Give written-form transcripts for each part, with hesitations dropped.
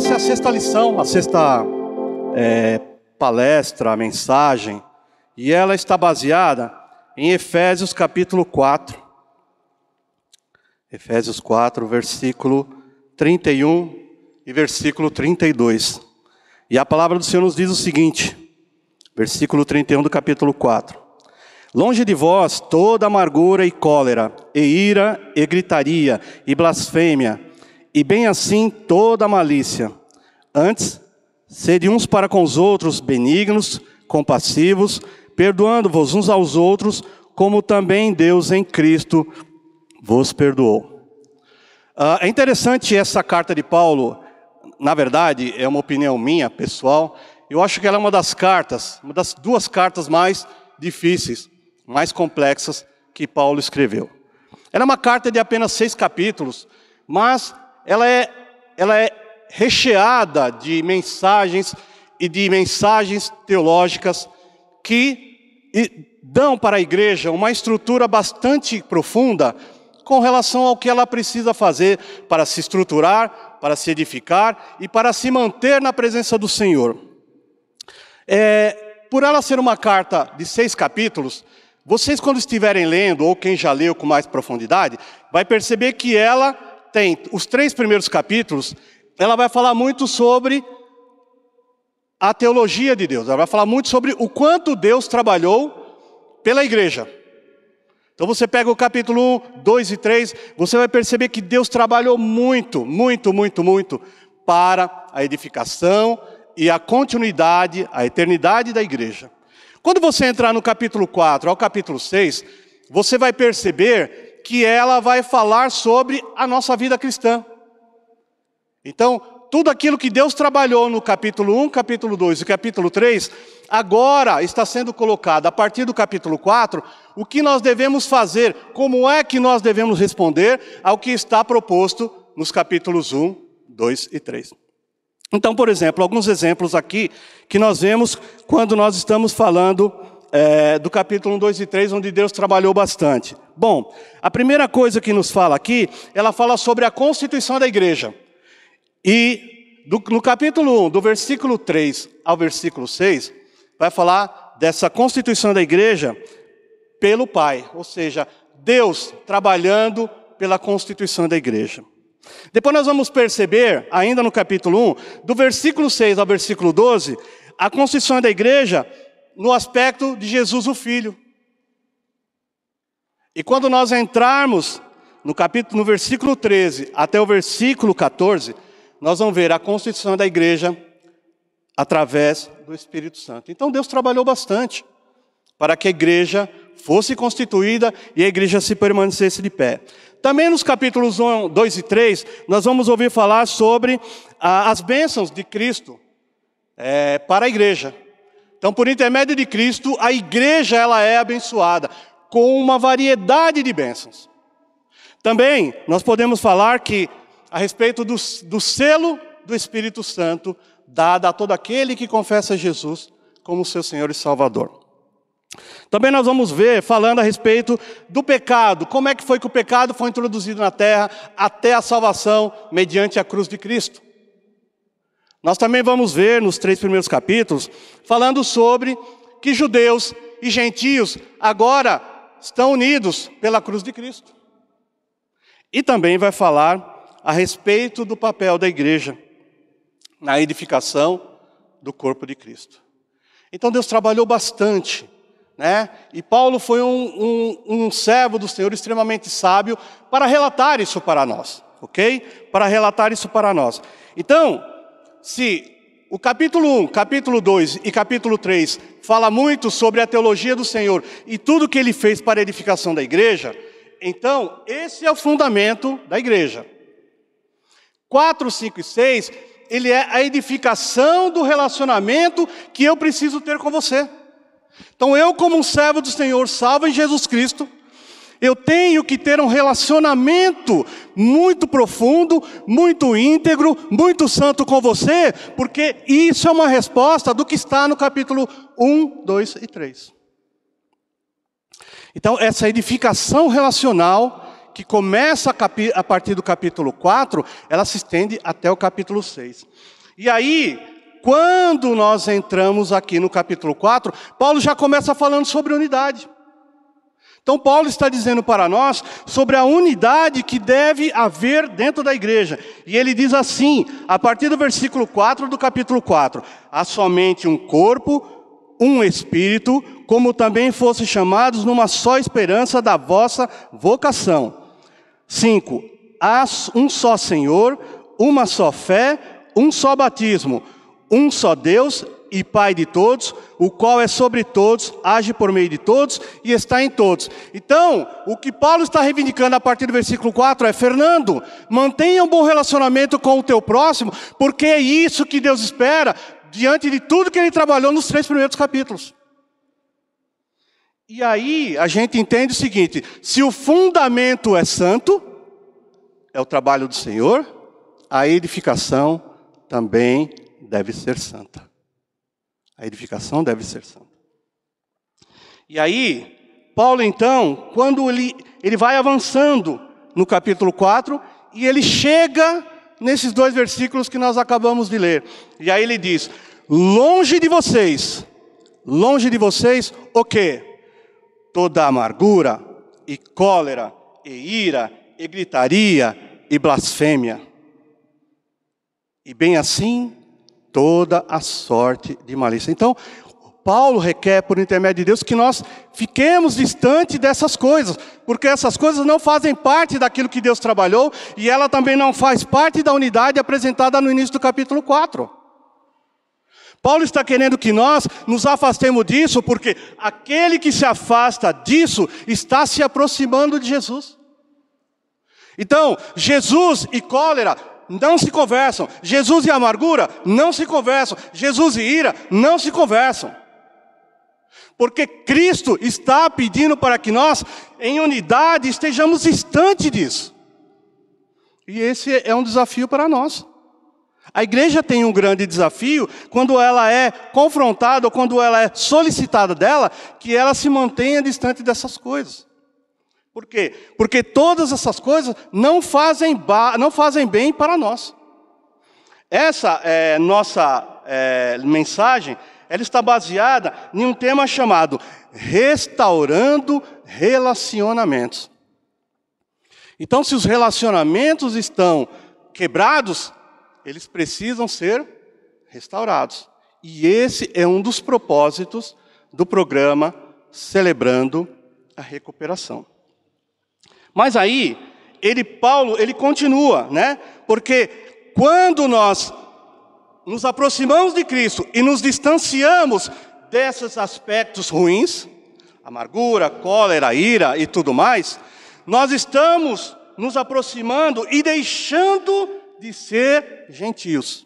essa é a sexta lição, a sexta palestra, mensagem, e ela está baseada em Efésios capítulo 4. Efésios 4, versículo 31 e versículo 32. E a palavra do Senhor nos diz o seguinte, versículo 31 do capítulo 4. Longe de vós toda amargura e cólera, e ira, e gritaria, e blasfêmia, e bem assim toda malícia. Antes, sede uns para com os outros benignos, compassivos, perdoando-vos uns aos outros, como também Deus em Cristo vos perdoou. É interessante essa carta de Paulo, na verdade, é uma opinião minha, pessoal. Eu acho que ela é uma das duas cartas mais difíceis, mais complexas que Paulo escreveu. Ela é uma carta de apenas 6 capítulos, mas ela é recheada de mensagens e de mensagens teológicas que dão para a igreja uma estrutura bastante profunda com relação ao que ela precisa fazer para se estruturar, para se edificar e para se manter na presença do Senhor. Por ela ser uma carta de 6 capítulos, vocês quando estiverem lendo, ou quem já leu com mais profundidade, vai perceber que ela tem os 3 primeiros capítulos, ela vai falar muito sobre a teologia de Deus. Ela vai falar muito sobre o quanto Deus trabalhou pela igreja. Então você pega o capítulo 1, 2 e 3, você vai perceber que Deus trabalhou muito, muito, muito, muito para a edificação e a continuidade, a eternidade da igreja. Quando você entrar no capítulo 4 ao capítulo 6, você vai perceber que ela vai falar sobre a nossa vida cristã. Então, tudo aquilo que Deus trabalhou no capítulo 1, capítulo 2 e capítulo 3, agora está sendo colocado a partir do capítulo 4, o que nós devemos fazer, como é que nós devemos responder ao que está proposto nos capítulos 1, 2 e 3. Então, por exemplo, alguns exemplos aqui que nós vemos quando nós estamos falando do capítulo 1, 2 e 3, onde Deus trabalhou bastante. Bom, a primeira coisa que nos fala aqui, ela fala sobre a constituição da igreja. E no capítulo 1, do versículo 3 ao versículo 6, vai falar dessa constituição da igreja pelo Pai. Ou seja, Deus trabalhando pela constituição da igreja. Depois nós vamos perceber, ainda no capítulo 1, do versículo 6 ao versículo 12, a constituição da igreja no aspecto de Jesus o Filho. E quando nós entrarmos no versículo 13 até o versículo 14, nós vamos ver a constituição da igreja através do Espírito Santo. Então Deus trabalhou bastante para que a igreja fosse constituída e a igreja se permanecesse de pé. Também nos capítulos 1, 2 e 3, nós vamos ouvir falar sobre as bênçãos de Cristo para a igreja. Então, por intermédio de Cristo, a igreja ela é abençoada com uma variedade de bênçãos. Também nós podemos falar que a respeito do selo do Espírito Santo dado a todo aquele que confessa Jesus como seu Senhor e Salvador. Também nós vamos ver, falando a respeito do pecado, como é que foi que o pecado foi introduzido na terra até a salvação mediante a cruz de Cristo. Nós também vamos ver nos 3 primeiros capítulos, falando sobre que judeus e gentios agora estão unidos pela cruz de Cristo. E também vai falar a respeito do papel da igreja na edificação do corpo de Cristo. Então Deus trabalhou bastante, né? E Paulo foi um servo do Senhor extremamente sábio para relatar isso para nós, ok? Para relatar isso para nós. Então, se o capítulo 1, capítulo 2 e capítulo 3 fala muito sobre a teologia do Senhor e tudo que Ele fez para a edificação da igreja, então esse é o fundamento da igreja. 4, 5 e 6, ele é a edificação do relacionamento que eu preciso ter com você. Então eu, como um servo do Senhor, salvo em Jesus Cristo, eu tenho que ter um relacionamento muito profundo, muito íntegro, muito santo com você, porque isso é uma resposta do que está no capítulo 1, 2 e 3. Então essa edificação relacional, que começa a partir do capítulo 4, ela se estende até o capítulo 6. E aí, quando nós entramos aqui no capítulo 4, Paulo já começa falando sobre unidade. Então Paulo está dizendo para nós sobre a unidade que deve haver dentro da igreja. E ele diz assim, a partir do versículo 4 do capítulo 4. Há somente um corpo, um espírito, como também fossem chamados numa só esperança da vossa vocação. 5. Há um só Senhor, uma só fé, um só batismo, um só Deus e Pai de todos, o qual é sobre todos, age por meio de todos e está em todos. Então, o que Paulo está reivindicando a partir do versículo 4 é: Fernando, mantenha um bom relacionamento com o teu próximo, porque é isso que Deus espera, diante de tudo que ele trabalhou nos 3 primeiros capítulos. E aí, a gente entende o seguinte: se o fundamento é santo, é o trabalho do Senhor, a edificação também deve ser santa. A edificação deve ser santa. E aí, Paulo então, quando ele vai avançando no capítulo 4, e ele chega nesses 2 versículos que nós acabamos de ler. E aí ele diz: longe de vocês o quê? Toda amargura, e cólera, e ira, e gritaria, e blasfêmia. E bem assim, toda a sorte de malícia. Então, Paulo requer, por intermédio de Deus, que nós fiquemos distante dessas coisas, porque essas coisas não fazem parte daquilo que Deus trabalhou, e ela também não faz parte da unidade apresentada no início do capítulo 4. Paulo está querendo que nós nos afastemos disso, porque aquele que se afasta disso está se aproximando de Jesus. Então, Jesus e cólera não se conversam. Jesus e amargura não se conversam. Jesus e ira não se conversam. Porque Cristo está pedindo para que nós, em unidade, estejamos distantes disso. E esse é um desafio para nós. A igreja tem um grande desafio quando ela é confrontada, ou quando ela é solicitada dela, que ela se mantenha distante dessas coisas. Por quê? Porque todas essas coisas não fazem bem para nós. Essa nossa mensagem, ela está baseada em um tema chamado Restaurando Relacionamentos. Então, se os relacionamentos estão quebrados, eles precisam ser restaurados. E esse é um dos propósitos do programa Celebrando a Recuperação. Mas aí, Paulo continua, né? Porque quando nós nos aproximamos de Cristo e nos distanciamos desses aspectos ruins, amargura, cólera, ira e tudo mais, nós estamos nos aproximando e deixando de ser gentios.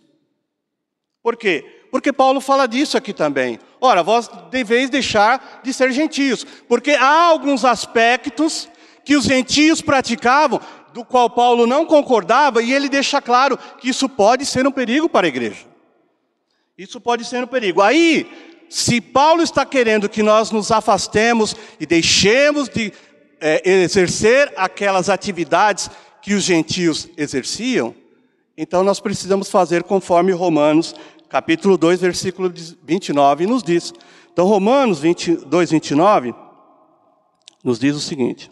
Por quê? Porque Paulo fala disso aqui também. Ora, vós deveis deixar de ser gentios, porque há alguns aspectos que os gentios praticavam, do qual Paulo não concordava, e ele deixa claro que isso pode ser um perigo para a igreja. Isso pode ser um perigo. Aí, se Paulo está querendo que nós nos afastemos e deixemos de exercer aquelas atividades que os gentios exerciam, então nós precisamos fazer conforme Romanos, capítulo 2, versículo 29, nos diz. Então, Romanos 2, 29, nos diz o seguinte: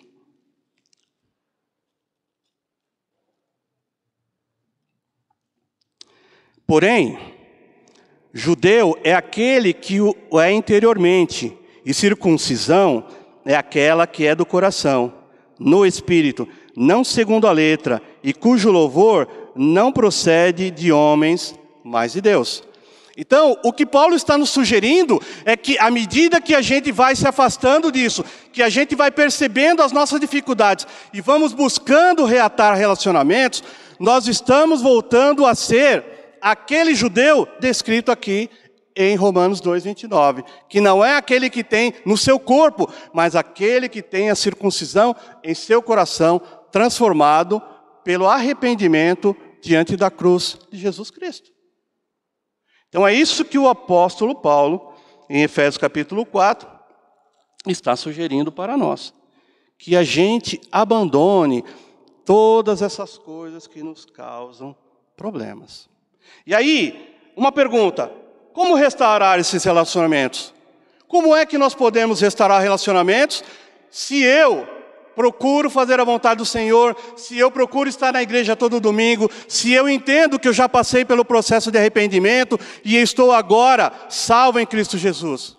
porém, judeu é aquele que o é interiormente, e circuncisão é aquela que é do coração, no espírito, não segundo a letra, e cujo louvor não procede de homens, mas de Deus. Então, o que Paulo está nos sugerindo é que, à medida que a gente vai se afastando disso, que a gente vai percebendo as nossas dificuldades e vamos buscando reatar relacionamentos, nós estamos voltando a ser aquele judeu descrito aqui em Romanos 2, 29, que não é aquele que tem no seu corpo, mas aquele que tem a circuncisão em seu coração, transformado pelo arrependimento diante da cruz de Jesus Cristo. Então é isso que o apóstolo Paulo, em Efésios capítulo 4, está sugerindo para nós. Que a gente abandone todas essas coisas que nos causam problemas. E aí, uma pergunta: como restaurar esses relacionamentos? Como é que nós podemos restaurar relacionamentos se eu procuro fazer a vontade do Senhor, se eu procuro estar na igreja todo domingo, se eu entendo que eu já passei pelo processo de arrependimento e estou agora salvo em Cristo Jesus?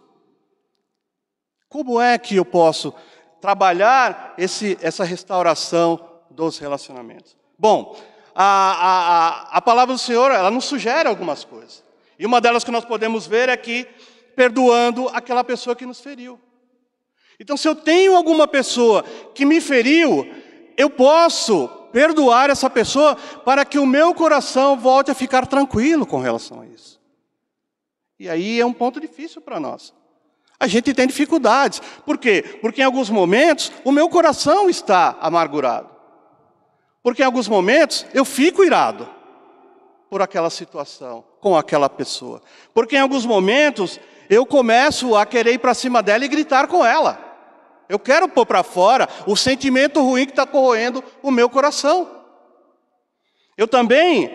Como é que eu posso trabalhar essa restauração dos relacionamentos? Bom, a palavra do Senhor, ela nos sugere algumas coisas. E uma delas que nós podemos ver é que perdoando aquela pessoa que nos feriu. Então, se eu tenho alguma pessoa que me feriu, eu posso perdoar essa pessoa para que o meu coração volte a ficar tranquilo com relação a isso. E aí é um ponto difícil para nós. A gente tem dificuldades. Por quê? Porque em alguns momentos o meu coração está amargurado. Porque em alguns momentos eu fico irado por aquela situação, com aquela pessoa. Porque em alguns momentos eu começo a querer ir para cima dela e gritar com ela. Eu quero pôr para fora o sentimento ruim que está corroendo o meu coração. Eu também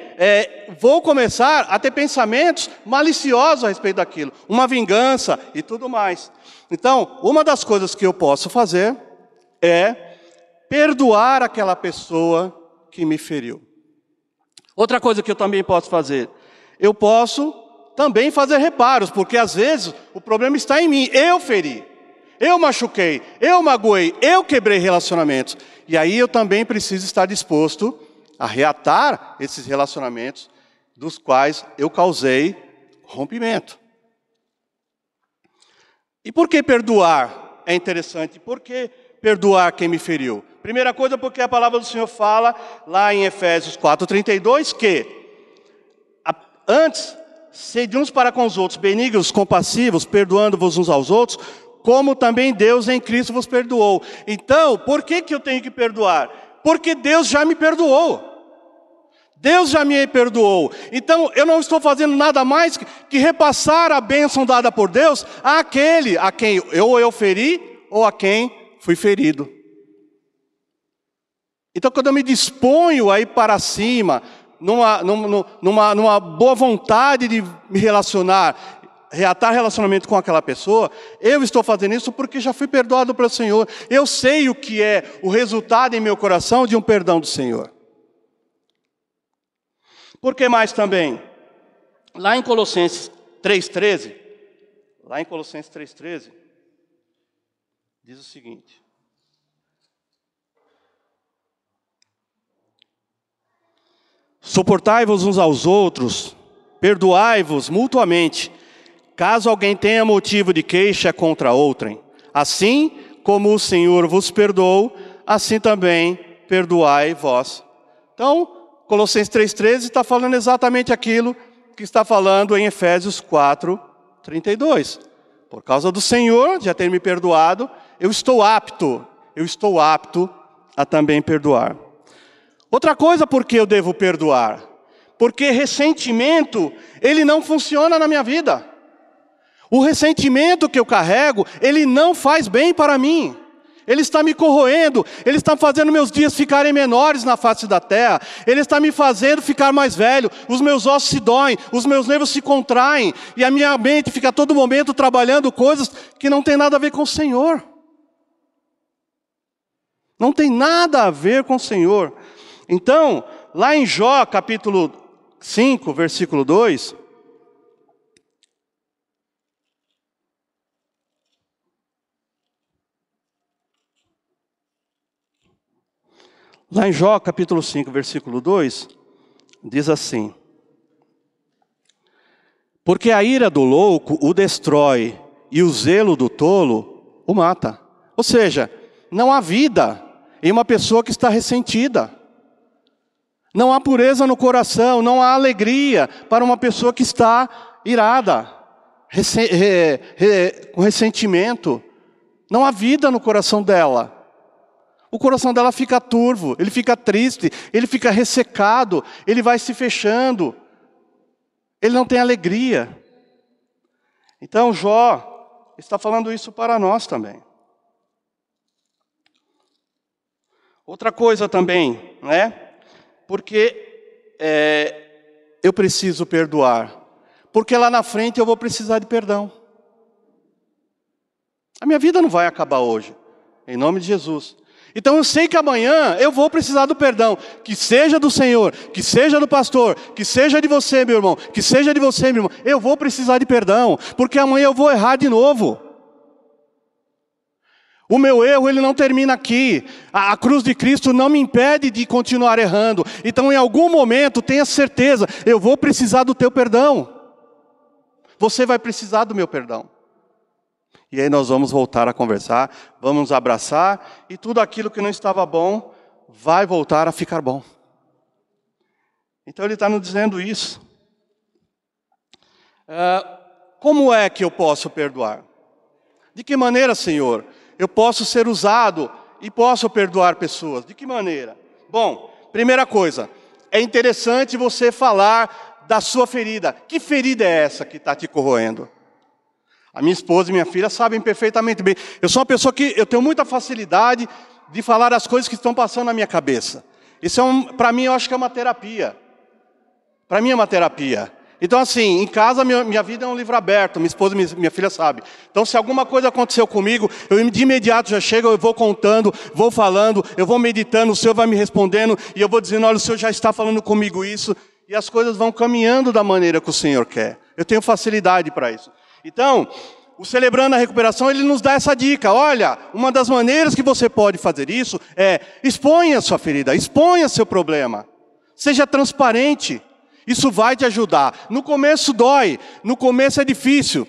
vou começar a ter pensamentos maliciosos a respeito daquilo. Uma vingança e tudo mais. Então, uma das coisas que eu posso fazer é perdoar aquela pessoa que me feriu. Outra coisa que eu também posso fazer, eu posso também fazer reparos, porque às vezes o problema está em mim. Eu feri, eu machuquei, eu magoei, eu quebrei relacionamentos. E aí eu também preciso estar disposto a reatar esses relacionamentos dos quais eu causei rompimento. E por que perdoar é interessante? Por que perdoar quem me feriu? Primeira coisa, porque a palavra do Senhor fala lá em Efésios 4:32 que antes, sede uns para com os outros benignos, compassivos, perdoando-vos uns aos outros, como também Deus em Cristo vos perdoou. Então, por que eu tenho que perdoar? Porque Deus já me perdoou. Deus já me perdoou. Então, eu não estou fazendo nada mais que repassar a bênção dada por Deus àquele a quem eu feri ou a quem fui ferido. Então, quando eu me disponho a ir para cima, numa boa vontade de me relacionar, reatar relacionamento com aquela pessoa, eu estou fazendo isso porque já fui perdoado pelo Senhor. Eu sei o que é o resultado em meu coração de um perdão do Senhor. Por que mais também? Lá em Colossenses 3:13, diz o seguinte: suportai-vos uns aos outros, perdoai-vos mutuamente, caso alguém tenha motivo de queixa contra outrem. Assim como o Senhor vos perdoou, assim também perdoai vós. Então, Colossenses 3:13 está falando exatamente aquilo que está falando em Efésios 4:32. Por causa do Senhor já ter me perdoado, eu estou apto a também perdoar. Outra coisa por que eu devo perdoar? Porque ressentimento, ele não funciona na minha vida. O ressentimento que eu carrego, ele não faz bem para mim. Ele está me corroendo, ele está fazendo meus dias ficarem menores na face da terra, ele está me fazendo ficar mais velho, os meus ossos se doem, os meus nervos se contraem, e a minha mente fica a todo momento trabalhando coisas que não tem nada a ver com o Senhor. Não tem nada a ver com o Senhor. Então, lá em Jó, capítulo 5, versículo 2... Lá em Jó, capítulo 5, versículo 2, diz assim: porque a ira do louco o destrói, e o zelo do tolo o mata. Ou seja, não há vida em uma pessoa que está ressentida. Não há pureza no coração, não há alegria para uma pessoa que está irada, com ressentimento. Não há vida no coração dela. O coração dela fica turvo, ele fica triste, ele fica ressecado, ele vai se fechando. Ele não tem alegria. Então Jó está falando isso para nós também. Outra coisa também, né? Porque eu preciso perdoar. porque lá na frente eu vou precisar de perdão. A minha vida não vai acabar hoje, em nome de Jesus. Então eu sei que amanhã eu vou precisar do perdão, que seja do Senhor, que seja do pastor, que seja de você, meu irmão, que seja de você, meu irmão. Eu vou precisar de perdão, porque amanhã eu vou errar de novo. O meu erro, ele não termina aqui. A cruz de Cristo não me impede de continuar errando. Então em algum momento, tenha certeza, eu vou precisar do teu perdão. Você vai precisar do meu perdão. E aí nós vamos voltar a conversar, vamos nos abraçar, e tudo aquilo que não estava bom, vai voltar a ficar bom. Então ele está nos dizendo isso. Como é que eu posso perdoar? De que maneira, Senhor, eu posso ser usado e posso perdoar pessoas? De que maneira? Bom, primeira coisa, é interessante você falar da sua ferida. Que ferida é essa que está te corroendo? A minha esposa e minha filha sabem perfeitamente bem. Eu sou uma pessoa que eu tenho muita facilidade de falar as coisas que estão passando na minha cabeça. Isso para mim, eu acho que é uma terapia. Para mim é uma terapia. Então assim, em casa minha vida é um livro aberto, minha esposa e minha filha sabem. Então se alguma coisa aconteceu comigo, eu de imediato já chego, eu vou contando, vou falando, eu vou meditando, o Senhor vai me respondendo, e eu vou dizendo, olha, o Senhor já está falando comigo isso, e as coisas vão caminhando da maneira que o Senhor quer. Eu tenho facilidade para isso. Então, o Celebrando a Recuperação, ele nos dá essa dica. Olha, uma das maneiras que você pode fazer isso é exponha a sua ferida, exponha seu problema. Seja transparente. Isso vai te ajudar. No começo dói, no começo é difícil,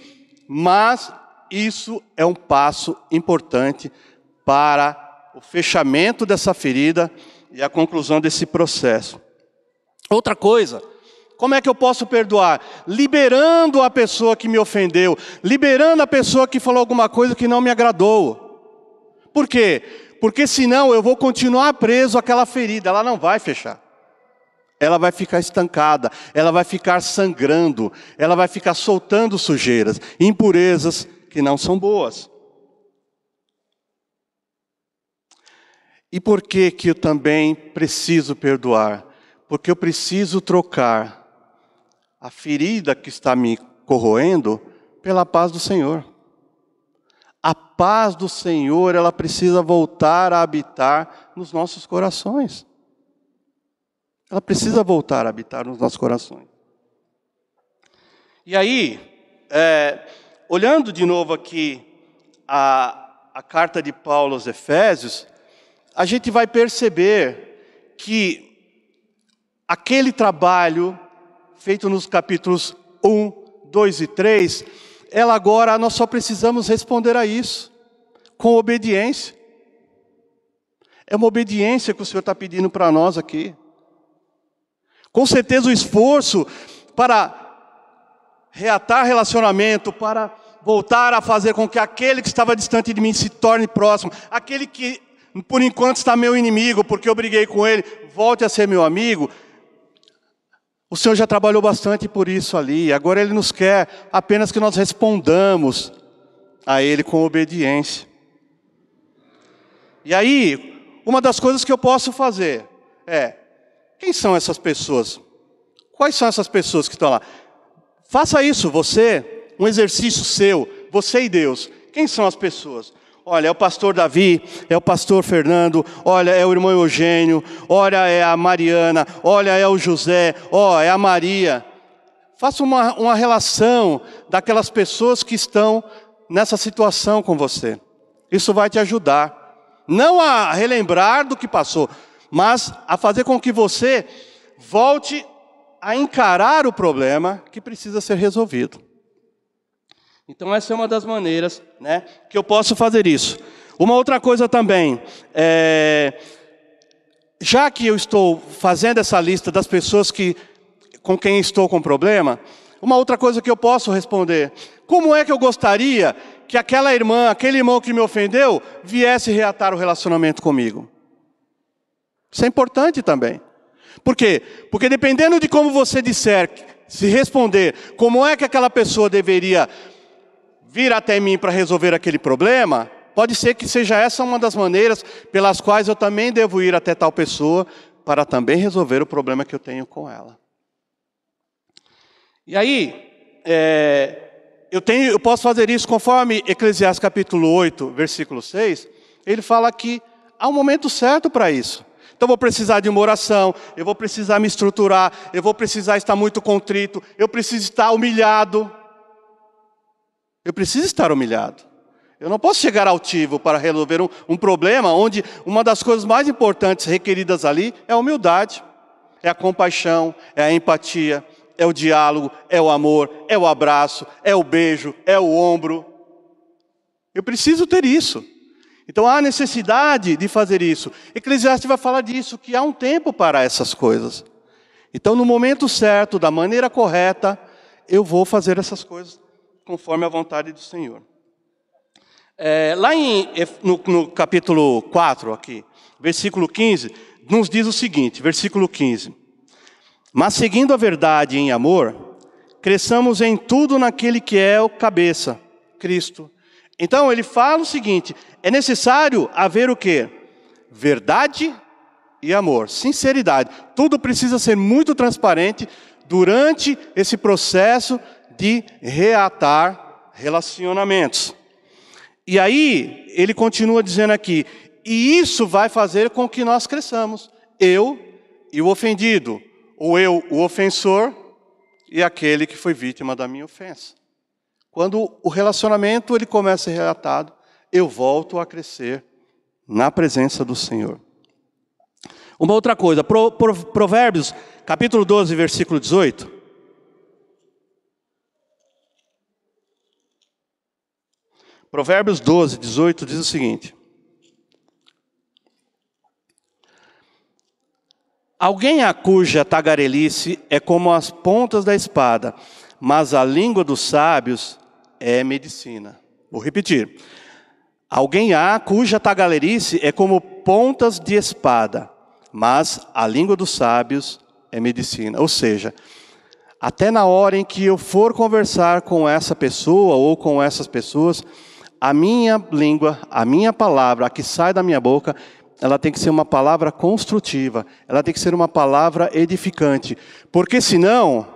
mas isso é um passo importante para o fechamento dessa ferida e a conclusão desse processo. Outra coisa, como é que eu posso perdoar? Liberando a pessoa que me ofendeu, liberando a pessoa que falou alguma coisa que não me agradou. Por quê? Porque senão eu vou continuar preso àquela ferida, ela não vai fechar. Ela vai ficar estancada, ela vai ficar sangrando, ela vai ficar soltando sujeiras, impurezas que não são boas. E por que que eu também preciso perdoar? Porque eu preciso trocar a ferida que está me corroendo pela paz do Senhor. A paz do Senhor, ela precisa voltar a habitar nos nossos corações. Ela precisa voltar a habitar nos nossos corações. E aí, olhando de novo aqui a carta de Paulo aos Efésios, a gente vai perceber que aquele trabalho feito nos capítulos 1, 2 e 3, agora nós só precisamos responder a isso com obediência. É uma obediência que o Senhor está pedindo para nós aqui. Com certeza o esforço para reatar relacionamento, para voltar a fazer com que aquele que estava distante de mim se torne próximo, aquele que por enquanto está meu inimigo, porque eu briguei com ele, volte a ser meu amigo. O Senhor já trabalhou bastante por isso ali, agora Ele nos quer apenas que nós respondamos a Ele com obediência. E aí, uma das coisas que eu posso fazer quem são essas pessoas? Quais são essas pessoas que estão lá? Faça isso, você, um exercício seu, você e Deus. Quem são as pessoas? Olha, é o pastor Davi, é o pastor Fernando, olha, é o irmão Eugênio, olha, é a Mariana, olha, é o José, é a Maria. Faça uma relação daquelas pessoas que estão nessa situação com você. Isso vai te ajudar. Não a relembrar do que passou, mas a fazer com que você volte a encarar o problema que precisa ser resolvido. Então essa é uma das maneiras, que eu posso fazer isso. Uma outra coisa também, já que eu estou fazendo essa lista das pessoas com quem estou com problema, uma outra coisa que eu posso responder: como é que eu gostaria que aquela irmã, aquele irmão que me ofendeu, viesse reatar o relacionamento comigo? Isso é importante também. Por quê? Porque dependendo de como você disser, se responder, como é que aquela pessoa deveria vir até mim para resolver aquele problema, pode ser que seja essa uma das maneiras pelas quais eu também devo ir até tal pessoa para também resolver o problema que eu tenho com ela. E aí, eu posso fazer isso conforme Eclesiastes capítulo 8, versículo 6, ele fala que há um momento certo para isso. Então eu vou precisar de uma oração, eu vou precisar me estruturar, eu vou precisar estar muito contrito, eu preciso estar humilhado. Eu preciso estar humilhado. Eu não posso chegar altivo para resolver um problema onde uma das coisas mais importantes requeridas ali é a humildade, é a compaixão, é a empatia, é o diálogo, é o amor, é o abraço, é o beijo, é o ombro. Eu preciso ter isso. Então há necessidade de fazer isso. Eclesiastes vai falar disso, que há um tempo para essas coisas. Então no momento certo, da maneira correta, eu vou fazer essas coisas conforme a vontade do Senhor. Lá no capítulo 4, aqui, versículo 15, nos diz o seguinte, versículo 15. Mas seguindo a verdade em amor, cresçamos em tudo naquele que é o cabeça, Cristo. Então ele fala o seguinte, é necessário haver o quê? Verdade e amor, sinceridade. Tudo precisa ser muito transparente durante esse processo de reatar relacionamentos. E aí, ele continua dizendo aqui, e isso vai fazer com que nós cresçamos. Eu e o ofendido, ou eu, o ofensor, e aquele que foi vítima da minha ofensa. Quando o relacionamento ele começa a ser reatado, eu volto a crescer na presença do Senhor. Uma outra coisa, Provérbios, capítulo 12, versículo 18. Provérbios 12, 18 diz o seguinte. Alguém a cuja tagarelice é como as pontas da espada, mas a língua dos sábios é medicina. Vou repetir. Alguém há cuja tagarelice é como pontas de espada, mas a língua dos sábios é medicina. Ou seja, até na hora em que eu for conversar com essa pessoa ou com essas pessoas, a minha língua, a minha palavra, a que sai da minha boca, ela tem que ser uma palavra construtiva, ela tem que ser uma palavra edificante. Porque senão,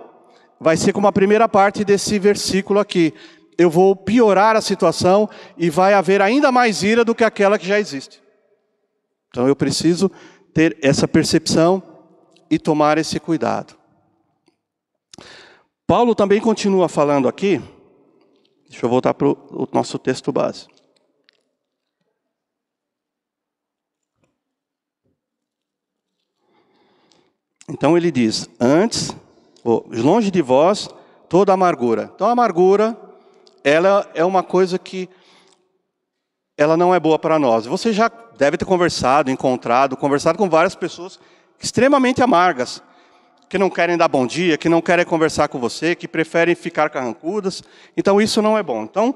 vai ser como a primeira parte desse versículo aqui. Eu vou piorar a situação e vai haver ainda mais ira do que aquela que já existe. Então eu preciso ter essa percepção e tomar esse cuidado. Paulo também continua falando aqui. Deixa eu voltar para o nosso texto base. Então ele diz, antes, longe de vós, toda amargura. Então a amargura, ela é uma coisa que ela não é boa para nós. Você já deve ter conversado com várias pessoas extremamente amargas, que não querem dar bom dia, que não querem conversar com você, que preferem ficar carrancudas. Então isso não é bom. Então,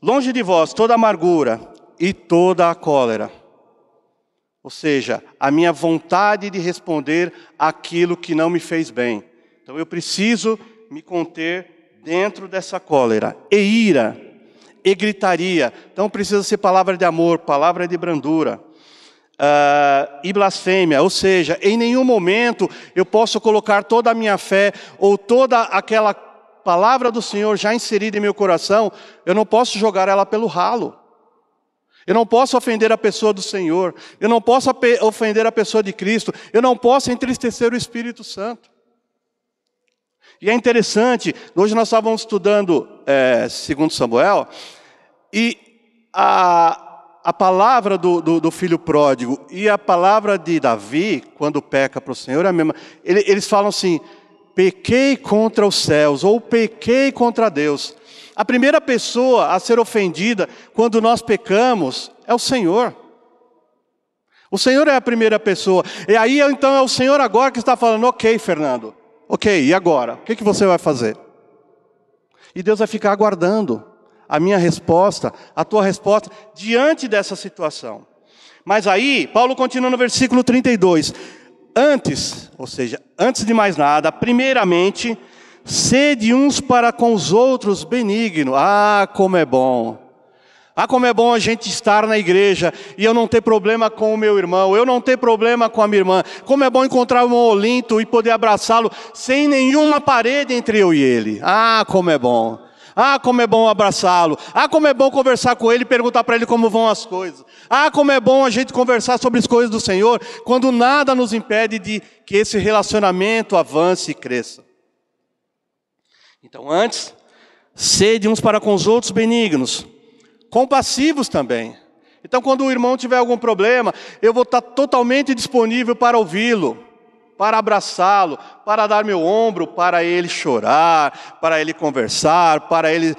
longe de vós toda amargura e toda a cólera. Ou seja, a minha vontade de responder aquilo que não me fez bem. Então eu preciso me conter dentro dessa cólera. E ira, e gritaria. Então precisa ser palavra de amor, palavra de brandura. E blasfêmia, ou seja, em nenhum momento eu posso colocar toda a minha fé ou toda aquela palavra do Senhor já inserida em meu coração, eu não posso jogar ela pelo ralo. Eu não posso ofender a pessoa do Senhor, eu não posso ofender a pessoa de Cristo, eu não posso entristecer o Espírito Santo. E é interessante, hoje nós estávamos estudando 2 Samuel, e a palavra do filho pródigo e a palavra de Davi, quando peca para o Senhor, é a mesma. Eles falam assim, pequei contra os céus, ou pequei contra Deus. A primeira pessoa a ser ofendida quando nós pecamos é o Senhor. O Senhor é a primeira pessoa. E aí então é o Senhor agora que está falando, ok, Fernando, ok, e agora? O que você vai fazer? E Deus vai ficar aguardando a minha resposta, a tua resposta, diante dessa situação. Mas aí, Paulo continua no versículo 32. Antes, ou seja, antes de mais nada, primeiramente, sede uns para com os outros benigno. Ah, como é bom. Ah, como é bom a gente estar na igreja e eu não ter problema com o meu irmão, eu não ter problema com a minha irmã. Como é bom encontrar o irmão Olinto e poder abraçá-lo sem nenhuma parede entre eu e ele. Ah, como é bom. Ah, como é bom abraçá-lo. Ah, como é bom conversar com ele e perguntar para ele como vão as coisas. Ah, como é bom a gente conversar sobre as coisas do Senhor, quando nada nos impede de que esse relacionamento avance e cresça. Então, antes, sede uns para com os outros benignos, compassivos também. Então, quando o irmão tiver algum problema, eu vou estar totalmente disponível para ouvi-lo, para abraçá-lo, para dar meu ombro, para ele chorar, para ele conversar, para ele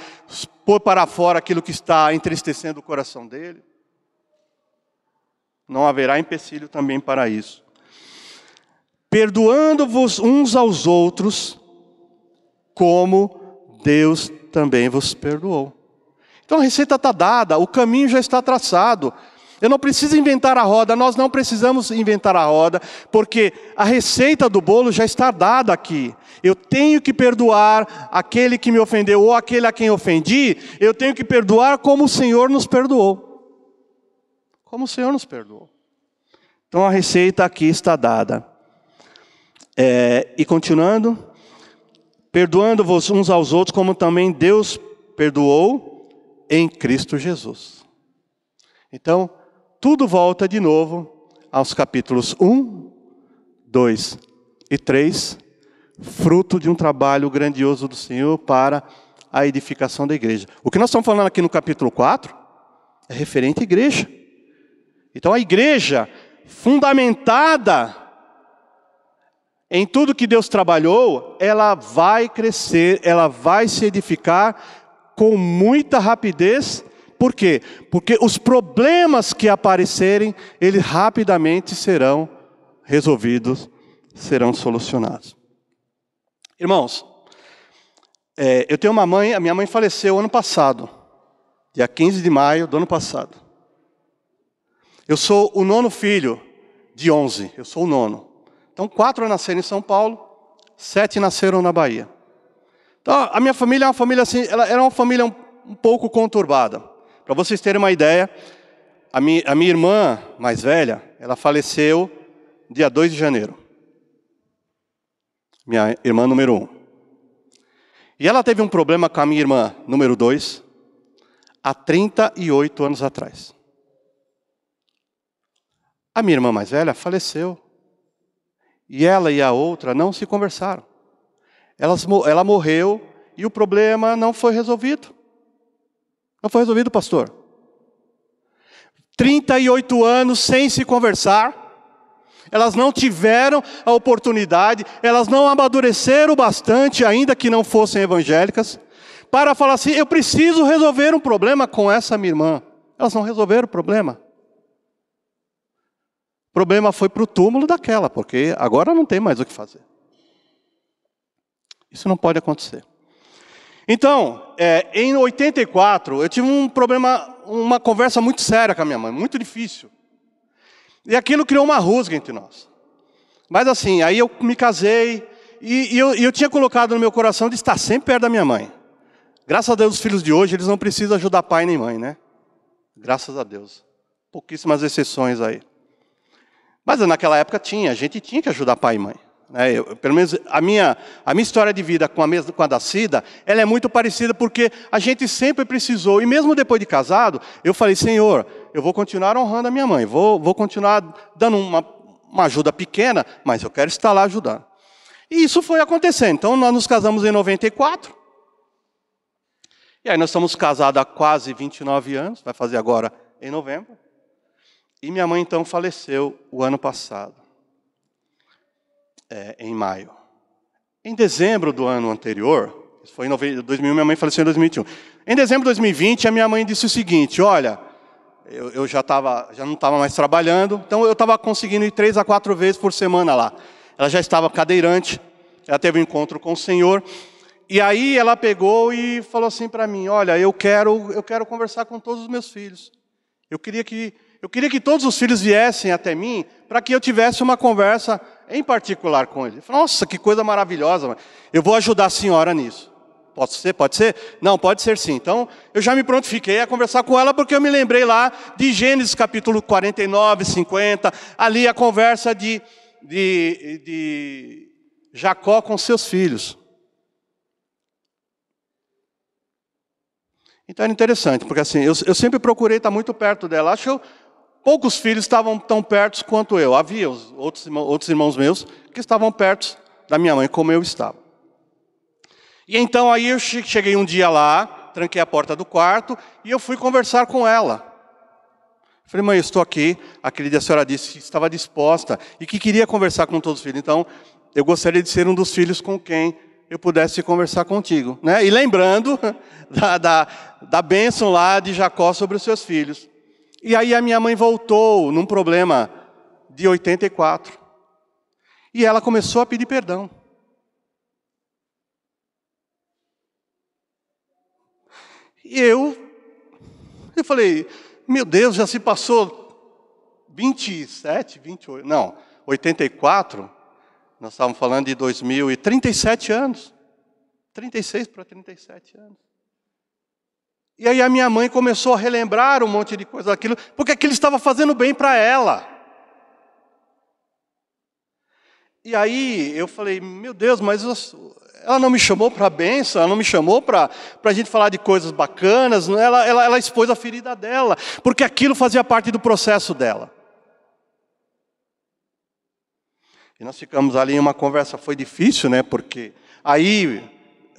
pôr para fora aquilo que está entristecendo o coração dele. Não haverá empecilho também para isso. Perdoando-vos uns aos outros, como Deus também vos perdoou. Então a receita está dada, o caminho já está traçado. Eu não preciso inventar a roda, nós não precisamos inventar a roda, porque a receita do bolo já está dada aqui. Eu tenho que perdoar aquele que me ofendeu ou aquele a quem ofendi, eu tenho que perdoar como o Senhor nos perdoou. Como o Senhor nos perdoou. Então a receita aqui está dada. E continuando, perdoando-vos uns aos outros, como também Deus perdoou em Cristo Jesus. Então, tudo volta de novo aos capítulos 1, 2 e 3, fruto de um trabalho grandioso do Senhor para a edificação da igreja. O que nós estamos falando aqui no capítulo 4 é referente à igreja. Então, a igreja fundamentada em tudo que Deus trabalhou, ela vai crescer, ela vai se edificar com muita rapidez. Por quê? Porque os problemas que aparecerem, eles rapidamente serão resolvidos, serão solucionados. Irmãos, eu tenho uma mãe, a minha mãe faleceu ano passado, dia 15 de maio do ano passado. Eu sou o 9º filho de 11, eu sou o 9º. Então 4 nasceram em São Paulo, 7 nasceram na Bahia. Então, a minha família é uma família assim, ela era uma família um pouco conturbada. Para vocês terem uma ideia, a minha irmã mais velha, ela faleceu dia 2 de janeiro. Minha irmã número 1. E ela teve um problema com a minha irmã número 2 há 38 anos atrás. A minha irmã mais velha faleceu. E ela e a outra não se conversaram. Ela morreu e o problema não foi resolvido. Não foi resolvido, pastor. 38 anos sem se conversar. Elas não tiveram a oportunidade, elas não amadureceram bastante, ainda que não fossem evangélicas, para falar assim, eu preciso resolver um problema com essa minha irmã. Elas não resolveram o problema. O problema foi para o túmulo daquela, porque agora não tem mais o que fazer. Isso não pode acontecer. Então, em 84, eu tive um problema, uma conversa muito séria com a minha mãe, muito difícil. E aquilo criou uma rusga entre nós. Mas assim, aí eu me casei, e eu tinha colocado no meu coração de estar sempre perto da minha mãe. Graças a Deus, os filhos de hoje, eles não precisam ajudar pai nem mãe, né? Graças a Deus. Pouquíssimas exceções aí. Mas naquela época a gente tinha que ajudar pai e mãe. Pelo menos a minha história de vida com a da Cida, ela é muito parecida porque a gente sempre precisou, e mesmo depois de casado, eu falei, Senhor, eu vou continuar honrando a minha mãe, vou continuar dando uma ajuda pequena, mas eu quero estar lá ajudando. E isso foi acontecendo. Então nós nos casamos em 94, e aí nós estamos casados há quase 29 anos, vai fazer agora em novembro, e minha mãe então faleceu o ano passado. Em maio. Em dezembro do ano anterior, isso foi em 2001, minha mãe faleceu em 2021. Em dezembro de 2020, a minha mãe disse o seguinte, olha, eu já não estava mais trabalhando, então eu estava conseguindo ir 3 a 4 vezes por semana lá. Ela já estava cadeirante, ela teve um encontro com o Senhor, e aí ela pegou e falou assim para mim, olha, eu quero conversar com todos os meus filhos. Eu queria que todos os filhos viessem até mim, para que eu tivesse uma conversa em particular com eles. Eu falei, nossa, que coisa maravilhosa, eu vou ajudar a senhora nisso. Pode ser? Pode ser? Não, pode ser sim. Então, eu já me prontifiquei a conversar com ela, porque eu me lembrei lá de Gênesis capítulo 49, 50, ali a conversa de Jacó com seus filhos. Então era interessante, porque assim, eu sempre procurei estar muito perto dela. Acho que poucos filhos estavam tão perto quanto eu. Havia os outros irmãos meus que estavam perto da minha mãe, como eu estava. E então aí eu cheguei um dia lá, tranquei a porta do quarto e eu fui conversar com ela. Falei, mãe, eu estou aqui. Aquele dia a senhora disse que estava disposta e que queria conversar com todos os filhos. Então, eu gostaria de ser um dos filhos com quem eu pudesse conversar contigo. Né? E lembrando da bênção lá de Jacó sobre os seus filhos. E aí a minha mãe voltou num problema de 84. E ela começou a pedir perdão. E eu falei, meu Deus, já se passou 27, 28, não, 84, nós estávamos falando de 37 anos, 36 para 37 anos. E aí a minha mãe começou a relembrar um monte de coisa daquilo, porque aquilo estava fazendo bem para ela. E aí eu falei, meu Deus, mas ela não me chamou para a bênção, ela não me chamou para a gente falar de coisas bacanas, ela expôs a ferida dela, porque aquilo fazia parte do processo dela. E nós ficamos ali em uma conversa, foi difícil, né? Porque aí,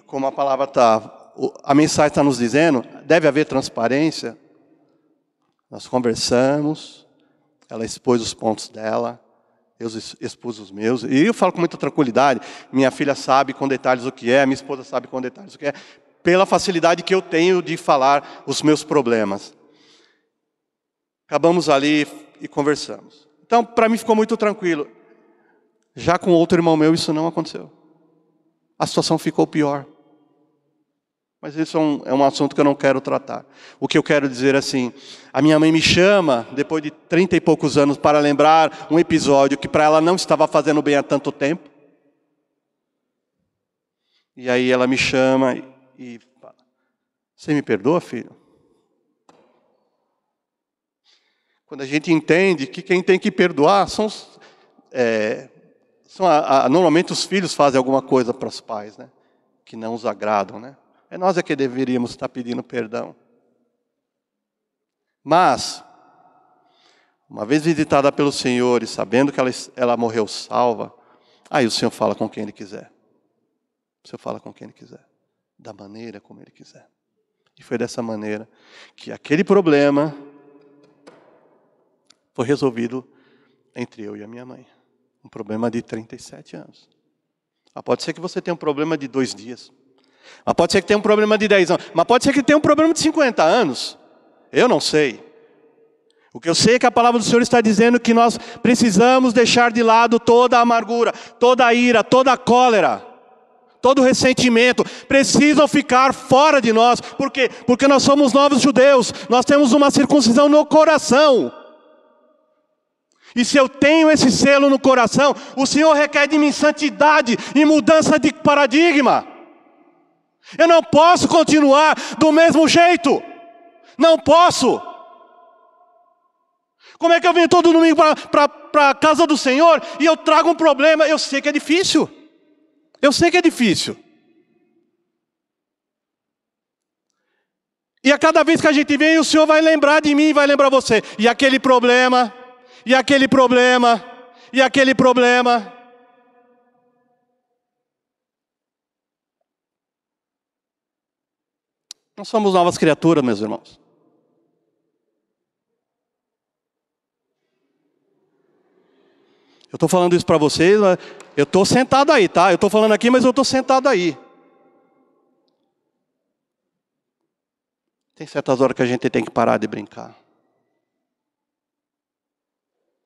como a palavra a mensagem está nos dizendo, deve haver transparência. Nós conversamos, ela expôs os pontos dela, eu expus os meus, e eu falo com muita tranquilidade. Minha filha sabe com detalhes o que é, minha esposa sabe com detalhes o que é, pela facilidade que eu tenho de falar os meus problemas. Acabamos ali e conversamos. Então, para mim ficou muito tranquilo. Já com outro irmão meu, isso não aconteceu. A situação ficou pior. Mas isso é um assunto que eu não quero tratar. O que eu quero dizer é assim, a minha mãe me chama, depois de 30 e poucos anos, para lembrar um episódio que para ela não estava fazendo bem há tanto tempo. E aí ela me chama e fala, você me perdoa, filho? Quando a gente entende que quem tem que perdoar normalmente os filhos fazem alguma coisa para os pais, né? Que não os agradam, né? É nós que deveríamos estar pedindo perdão. Mas, uma vez visitada pelo Senhor e sabendo que ela morreu salva, aí o Senhor fala com quem Ele quiser. O Senhor fala com quem Ele quiser. Da maneira como Ele quiser. E foi dessa maneira que aquele problema foi resolvido entre eu e a minha mãe. Um problema de 37 anos. Pode ser que você tenha um problema de 2 dias. Mas pode ser que tenha um problema de 10 anos. Mas pode ser que tenha um problema de 50 anos. Eu não sei. O que eu sei é que a palavra do Senhor está dizendo que nós precisamos deixar de lado toda a amargura, toda a ira, toda a cólera, todo o ressentimento. Precisam ficar fora de nós. Por quê? Porque nós somos novos judeus. Nós temos uma circuncisão no coração. E se eu tenho esse selo no coração, o Senhor requer de mim santidade e mudança de paradigma. Eu não posso continuar do mesmo jeito. Não posso. Como é que eu venho todo domingo para a casa do Senhor e eu trago um problema? Eu sei que é difícil. Eu sei que é difícil. E a cada vez que a gente vem, o Senhor vai lembrar de mim e vai lembrar você. E aquele problema, e aquele problema, e aquele problema. Nós somos novas criaturas, meus irmãos. Eu estou falando isso para vocês, eu estou sentado aí, tá? Eu estou falando aqui, mas eu estou sentado aí. Tem certas horas que a gente tem que parar de brincar.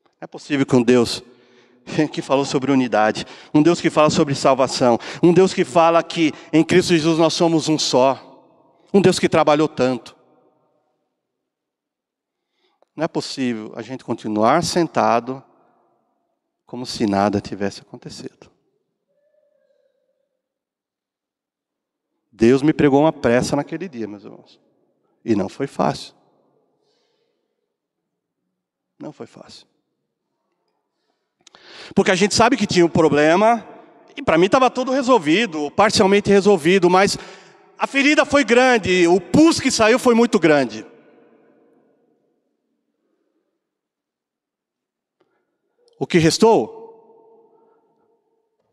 Não é possível que um Deus que falou sobre unidade, um Deus que fala sobre salvação, um Deus que fala que em Cristo Jesus nós somos um só, um Deus que trabalhou tanto. Não é possível a gente continuar sentado como se nada tivesse acontecido. Deus me pregou uma pressa naquele dia, meus irmãos. E não foi fácil. Não foi fácil. Porque a gente sabe que tinha um problema, e para mim estava tudo resolvido, parcialmente resolvido, mas a ferida foi grande, o pus que saiu foi muito grande. O que restou?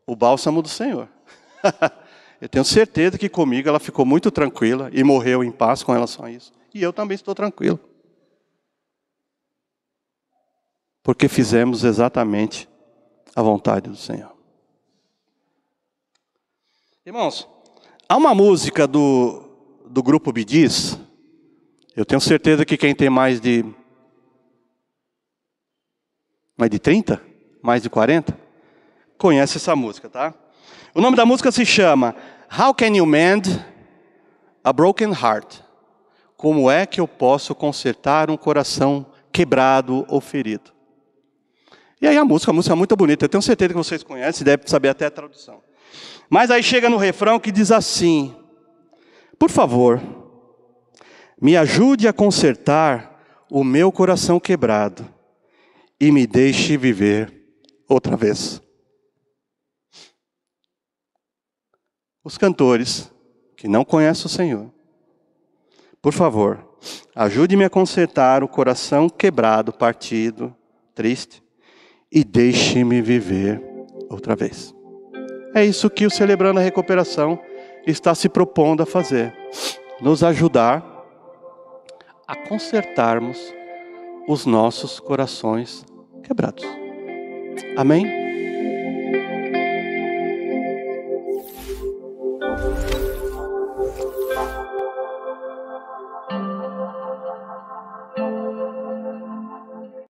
O bálsamo do Senhor. Eu tenho certeza que comigo ela ficou muito tranquila e morreu em paz com relação a isso. E eu também estou tranquilo. Porque fizemos exatamente a vontade do Senhor. Irmãos, há uma música do grupo Bee Gees. Eu tenho certeza que quem tem mais de 30, mais de 40, conhece essa música, tá? O nome da música se chama How Can You Mend a Broken Heart? Como é que eu posso consertar um coração quebrado ou ferido? E aí a música é muito bonita. Eu tenho certeza que vocês conhecem, devem saber até a tradução. Mas aí chega no refrão que diz assim: por favor, me ajude a consertar o meu coração quebrado e me deixe viver outra vez. Os cantores que não conhecem o Senhor, por favor, ajude-me a consertar o coração quebrado, partido, triste, e deixe-me viver outra vez. É isso que o Celebrando a Recuperação está se propondo a fazer. Nos ajudar a consertarmos os nossos corações quebrados. Amém?